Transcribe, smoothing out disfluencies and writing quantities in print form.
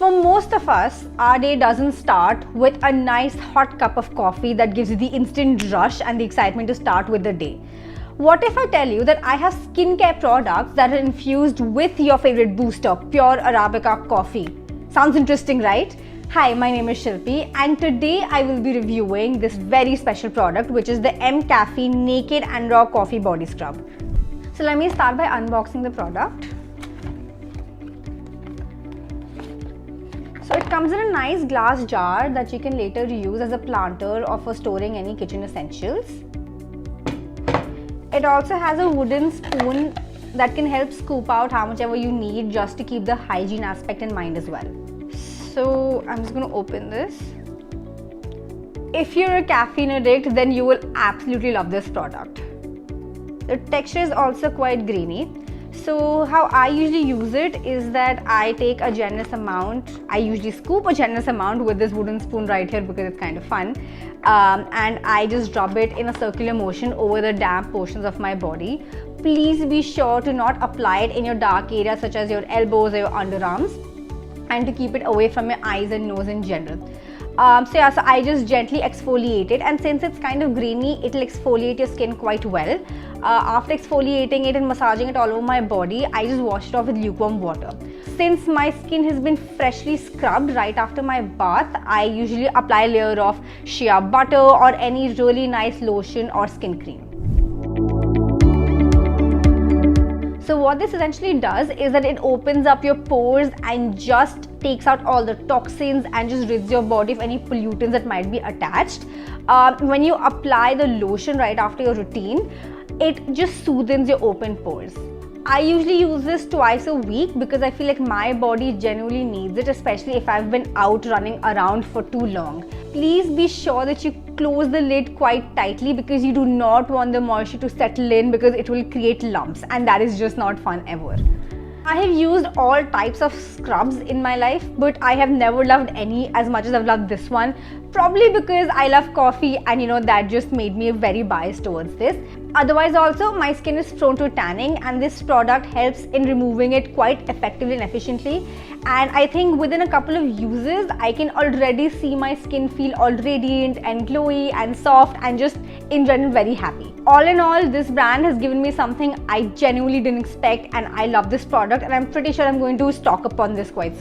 For most of us, our day doesn't start with a nice hot cup of coffee that gives you the instant rush and the excitement to start with the day. What if I tell you that I have skincare products that are infused with your favorite booster, pure Arabica coffee? Sounds interesting, right? Hi, my name is Shilpi, and today I will be reviewing this very special product, which is the mCaffeine Naked and Raw Coffee Body Scrub. So let me start by unboxing the product. So it comes in a nice glass jar that you can later use as a planter or for storing any kitchen essentials. It also has a wooden spoon that can help scoop out how much ever you need, just to keep the hygiene aspect in mind as well. So I'm just going to open this. If you're a caffeine addict, then you will absolutely love this product. The texture is also quite grainy. So how I usually use it is that I take a generous amount. I usually scoop a generous amount with this wooden spoon right here because it's kind of fun. And I just rub it in a circular motion over the damp portions of my body. Please be sure to not apply it in your dark areas such as your elbows or your underarms, and to keep it away from your eyes and nose in general. So I just gently exfoliate it, and since it's kind of grainy, it'll exfoliate your skin quite well. After exfoliating it and massaging it all over my body, I just wash it off with lukewarm water. Since my skin has been freshly scrubbed right after my bath, I usually apply a layer of shea butter or any really nice lotion or skin cream. So what this essentially does is that it opens up your pores and just takes out all the toxins and just rids your body of any pollutants that might be attached. When you apply the lotion right after your routine, it just soothes your open pores. I usually use this twice a week because I feel like my body genuinely needs it, especially if I've been out running around for too long. Please be sure that you close the lid quite tightly because you do not want the moisture to settle in, because it will create lumps, and that is just not fun ever. I have used all types of scrubs in my life, but I have never loved any as much as I've loved this one. Probably because I love coffee, and that just made me very biased towards this. Otherwise also, my skin is prone to tanning, and this product helps in removing it quite effectively and efficiently. And I think within a couple of uses, I can already see my skin feel all radiant and glowy and soft and just in general very happy. All in all, this brand has given me something I genuinely didn't expect, and I love this product, and I'm pretty sure I'm going to stock up on this quite soon.